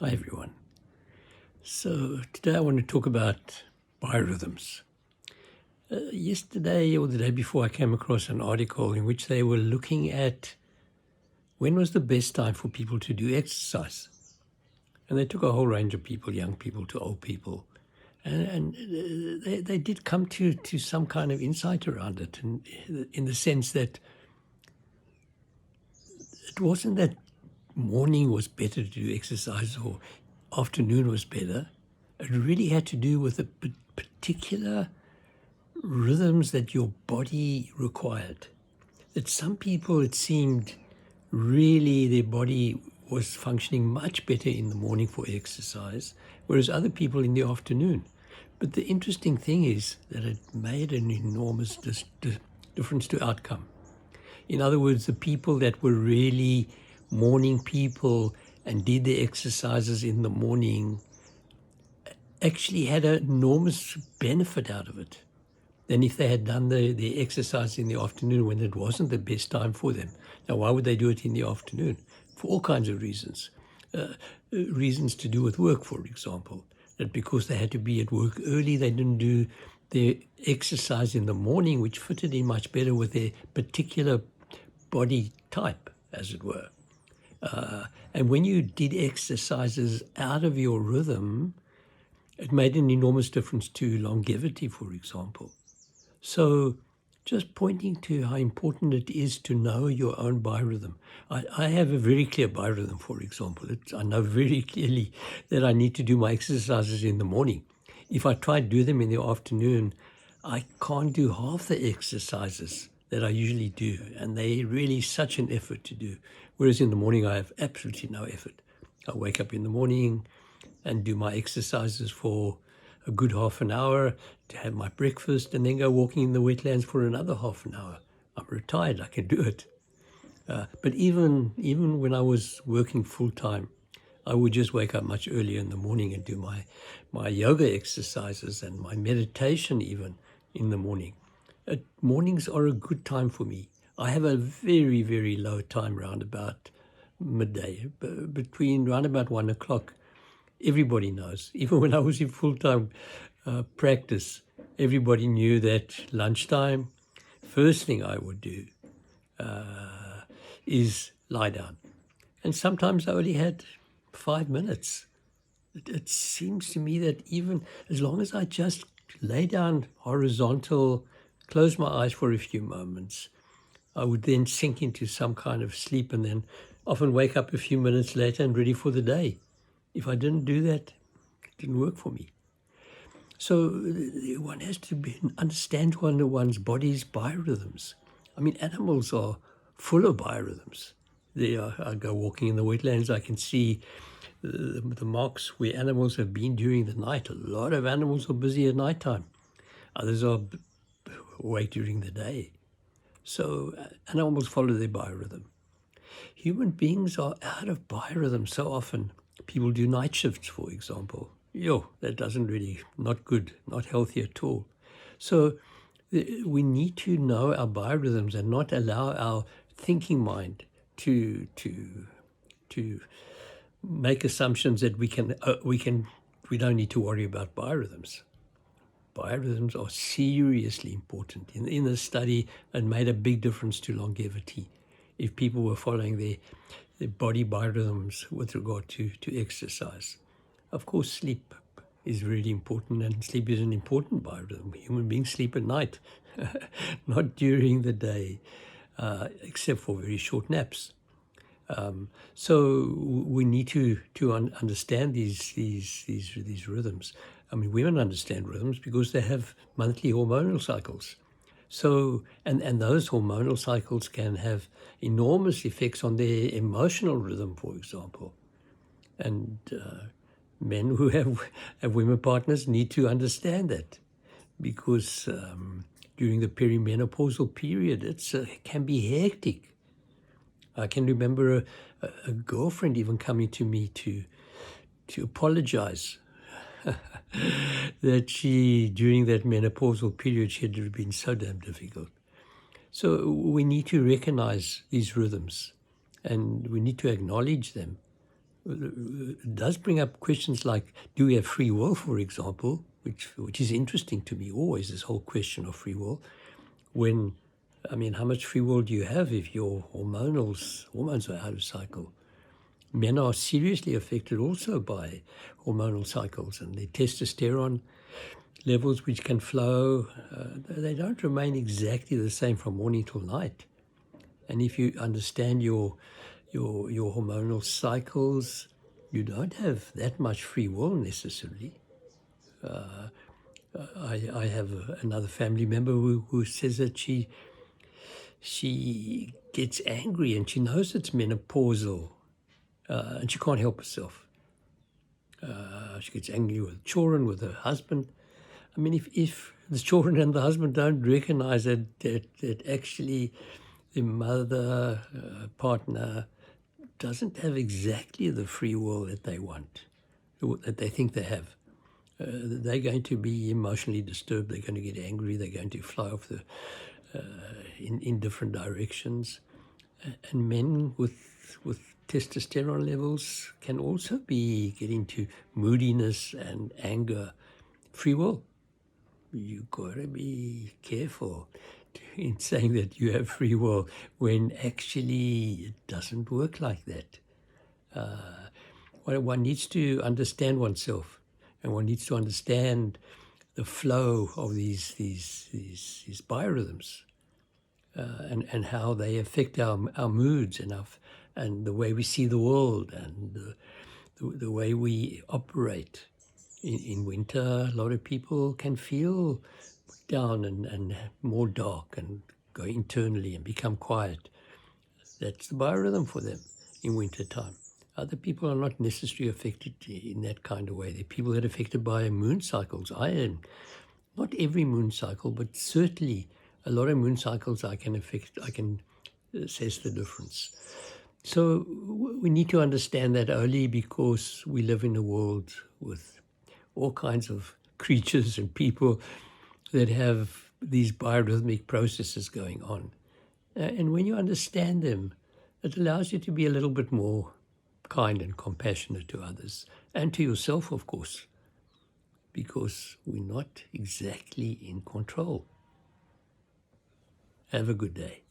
Hi everyone. So today I want to talk about biorhythms. Yesterday or the day before I came across an article in which they were looking at when was the best time for people to do exercise. And they took a whole range of people, young people to old people. And they did come to some kind of insight around it, and in the sense that it wasn't that morning was better to do exercise or afternoon was better. It really had to do with the particular rhythms that your body required. That some people, it seemed, really their body was functioning much better in the morning for exercise, whereas other people in the afternoon. But the interesting thing is that it made an enormous difference to outcome. In other words, the people that were really morning people and did their exercises in the morning actually had an enormous benefit out of it than if they had done the exercise in the afternoon when it wasn't the best time for them. Now, why would they do it in the afternoon? For all kinds of reasons. Reasons to do with work, for example. That because they had to be at work early, they didn't do their exercise in the morning, which fitted in much better with their particular body type, as it were. And when you did exercises out of your rhythm, it made an enormous difference to longevity, for example. So just pointing to how important it is to know your own biorhythm. I have a very clear biorhythm, for example. I know very clearly that I need to do my exercises in the morning. If I try to do them in the afternoon, I can't do half the exercises that I usually do, and they're really such an effort to do. Whereas in the morning, I have absolutely no effort. I wake up in the morning and do my exercises for a good half an hour, to have my breakfast, and then go walking in the wetlands for another half an hour. I'm retired, I can do it. But even when I was working full time, I would just wake up much earlier in the morning and do my yoga exercises and my meditation even in the morning. Mornings are a good time for me. I have a very, very low time round about midday, between round about 1 o'clock. Everybody knows. Even when I was in full-time practice, everybody knew that lunchtime, first thing I would do is lie down. And sometimes I only had 5 minutes. It seems to me that even as long as I just lay down horizontal, close my eyes for a few moments, I would then sink into some kind of sleep and then often wake up a few minutes later and ready for the day. If I didn't do that, it didn't work for me. So one has to understand one's body's biorhythms. I mean, animals are full of biorhythms. I go walking in the wetlands, I can see the marks where animals have been during the night. A lot of animals are busy at nighttime. Others are awake during the day. So animals follow their biorhythm. Human beings are out of biorhythm so often. People do night shifts, for example. That doesn't really, not good, not healthy at all. So we need to know our biorhythms and not allow our thinking mind to make assumptions that we don't need to worry about biorhythms. Biorhythms are seriously important. In the study, it made a big difference to longevity if people were following their body biorhythms with regard to exercise. Of course, sleep is really important, and sleep is an important biorhythm. Human beings sleep at night, not during the day, except for very short naps. So we need to understand these rhythms. I mean, women understand rhythms because they have monthly hormonal cycles. So, and those hormonal cycles can have enormous effects on their emotional rhythm, for example. And men who have women partners need to understand that, because during the perimenopausal period, it can be hectic. I can remember a girlfriend even coming to me to apologize that during that menopausal period, she had been so damn difficult. So we need to recognize these rhythms, and we need to acknowledge them it does bring up questions like, do we have free will, for example, which is interesting to me always, this whole question of free will. How much free will do you have if your hormones are out of cycle? Men are seriously affected also by hormonal cycles, and their testosterone levels, which can flow, they don't remain exactly the same from morning till night. And if you understand your hormonal cycles, you don't have that much free will necessarily. I have another family member who says that she gets angry and she knows it's menopausal, and she can't help herself. She gets angry with children, with her husband. If the children and the husband don't recognize that actually the mother partner doesn't have exactly the free will that they want, that they think they have, they're going to be emotionally disturbed. They're going to get angry. They're going to fly off in different directions. And men with testosterone levels can also get into moodiness and anger. Free will. You got to be careful in saying that you have free will when actually it doesn't work like that. One needs to understand oneself, and one needs to understand the flow of these biorhythms, and how they affect our moods and the way we see the world and the way we operate. In winter, a lot of people can feel down and more dark and go internally and become quiet. That's the biorhythm for them in winter time. Other people are not necessarily affected in that kind of way. There are people that are affected by moon cycles. I am. Not every moon cycle, but certainly a lot of moon cycles I can assess the difference. So we need to understand that only because we live in a world with all kinds of creatures and people that have these biorhythmic processes going on. And when you understand them, it allows you to be a little bit more kind and compassionate to others and to yourself, of course, because we're not exactly in control. Have a good day.